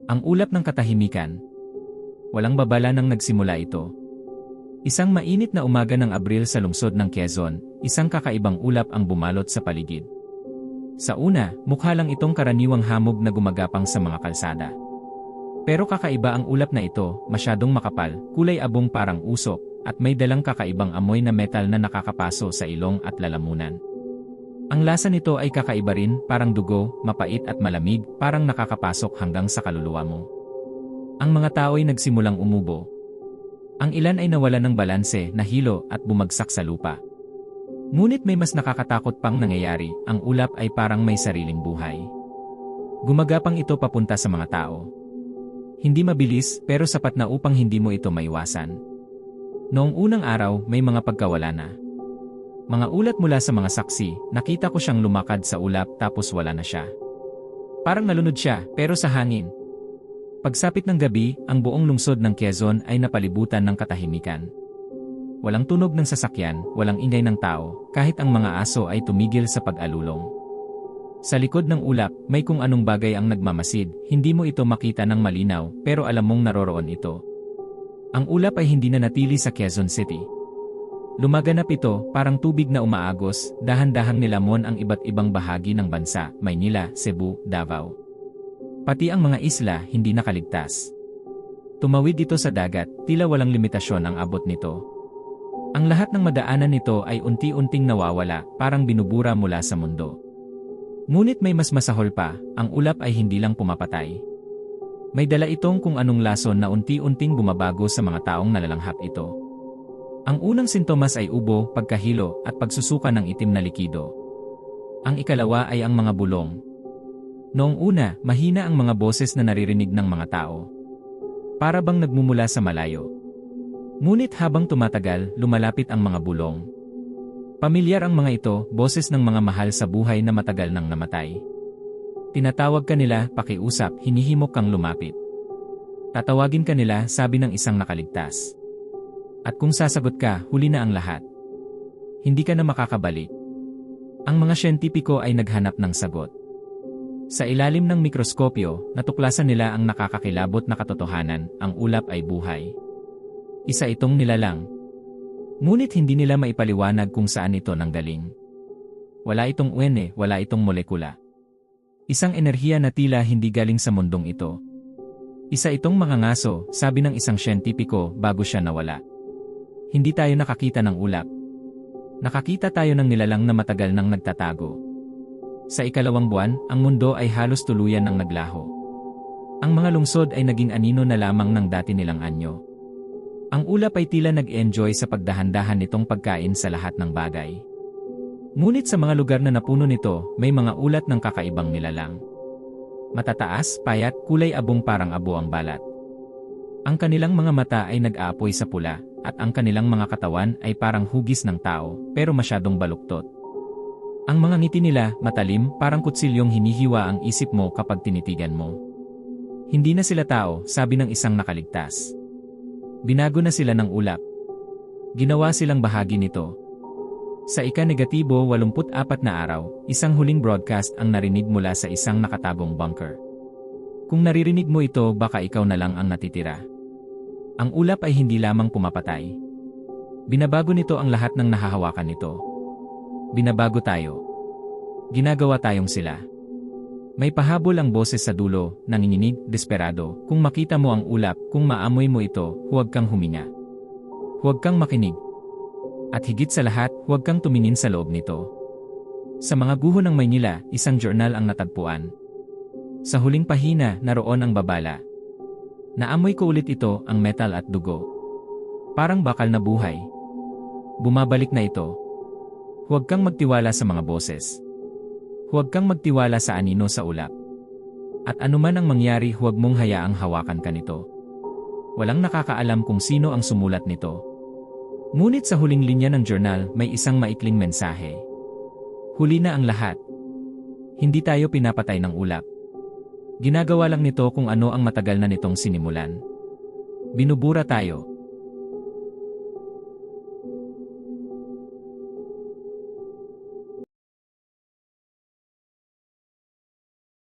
Ang ulap ng katahimikan. Walang babala nang nagsimula ito. Isang mainit na umaga ng Abril sa lungsod ng Quezon, isang kakaibang ulap ang bumalot sa paligid. Sa una, mukha lang itong karaniwang hamog na gumagapang sa mga kalsada. Pero kakaiba ang ulap na ito, masyadong makapal, kulay abong parang usok, at may dalang kakaibang amoy na metal na nakakapaso sa ilong at lalamunan. Ang lasa nito ay kakaiba rin, parang dugo, mapait at malamig, parang nakakapasok hanggang sa kaluluwa mo. Ang mga tao ay nagsimulang umubo. Ang ilan ay nawalan ng balanse, nahilo at bumagsak sa lupa. Ngunit may mas nakakatakot pang nangyayari, ang ulap ay parang may sariling buhay. Gumagapang ito papunta sa mga tao. Hindi mabilis pero sapat na upang hindi mo ito maiwasan. Noong unang araw, may mga pagkawala na. Mga ulat mula sa mga saksi, nakita ko siyang lumakad sa ulap tapos wala na siya. Parang nalunod siya, pero sa hangin. Pagsapit ng gabi, ang buong lungsod ng Quezon ay napalibutan ng katahimikan. Walang tunog ng sasakyan, walang ingay ng tao, kahit ang mga aso ay tumigil sa pag-alulong. Sa likod ng ulap, may kung anong bagay ang nagmamasid, hindi mo ito makita ng malinaw, pero alam mong naroroon ito. Ang ulap ay hindi na natili sa Quezon City. Lumaganap ito, parang tubig na umaagos, dahan-dahang nilamon ang iba't ibang bahagi ng bansa, Maynila, Cebu, Davao. Pati ang mga isla, hindi nakaligtas. Tumawid ito sa dagat, tila walang limitasyon ang abot nito. Ang lahat ng madaanan nito ay unti-unting nawawala, parang binubura mula sa mundo. Ngunit may mas masahol pa, ang ulap ay hindi lang pumapatay. May dala itong kung anong lason na unti-unting bumabago sa mga taong nalalanghap ito. Ang unang sintomas ay ubo, pagkahilo, at pagsusuka ng itim na likido. Ang ikalawa ay ang mga bulong. Noong una, mahina ang mga boses na naririnig ng mga tao. Para bang nagmumula sa malayo. Ngunit habang tumatagal, lumalapit ang mga bulong. Pamilyar ang mga ito, boses ng mga mahal sa buhay na matagal nang namatay. Tinatawag ka nila, pakiusap, hinihimok kang lumapit. Tatawagin ka nila, sabi ng isang nakaligtas. At kung sasagot ka, huli na ang lahat. Hindi ka na makakabalik. Ang mga siyentipiko ay naghanap ng sagot. Sa ilalim ng mikroskopyo, natuklasan nila ang nakakakilabot na katotohanan, ang ulap ay buhay. Isa itong nilalang. Ngunit hindi nila maipaliwanag kung saan ito nanggaling. Wala itong uwene, wala itong molekula. Isang enerhiya na tila hindi galing sa mundong ito. Isa itong mangangaso, sabi ng isang siyentipiko bago siya nawala. Hindi tayo nakakita ng ulap. Nakakita tayo ng nilalang na matagal nang nagtatago. Sa ikalawang buwan, ang mundo ay halos tuluyan ng naglaho. Ang mga lungsod ay naging anino na lamang ng dati nilang anyo. Ang ulap ay tila nag-enjoy sa pagdahan-dahan nitong pagkain sa lahat ng bagay. Ngunit sa mga lugar na napuno nito, may mga ulat ng kakaibang nilalang. Matataas, payat, kulay abong parang abo ang balat. Ang kanilang mga mata ay nag-aapoy sa pula, at ang kanilang mga katawan ay parang hugis ng tao, pero masyadong baluktot. Ang mga ngiti nila, matalim, parang kutsilyong hinihiwa ang isip mo kapag tinitigan mo. Hindi na sila tao, sabi ng isang nakaligtas. Binago na sila ng ulap. Ginawa silang bahagi nito. Sa ika-negatibo 84 na araw, isang huling broadcast ang narinig mula sa isang nakatagong bunker. Kung naririnig mo ito, baka ikaw na lang ang natitira. Ang ulap ay hindi lamang pumapatay. Binabago nito ang lahat ng nahahawakan nito. Binabago tayo. Ginagawa tayong sila. May pahabol ang boses sa dulo, nanginginig, desperado. Kung makita mo ang ulap, kung maamoy mo ito, huwag kang huminga. Huwag kang makinig. At higit sa lahat, huwag kang tumingin sa loob nito. Sa mga guho ng Maynila, isang journal ang natagpuan. Sa huling pahina, naroon ang babala. Naamoy ko ulit ito, ang metal at dugo. Parang bakal na buhay. Bumabalik na ito. Huwag kang magtiwala sa mga boses. Huwag kang magtiwala sa anino sa ulap. At anuman ang mangyari, huwag mong hayaang hawakan ka nito. Walang nakakaalam kung sino ang sumulat nito. Ngunit sa huling linya ng journal, may isang maikling mensahe. Huli na ang lahat. Hindi tayo pinapatay ng ulap. Ginagawa lang nito kung ano ang matagal na nitong sinimulan. Binubura tayo.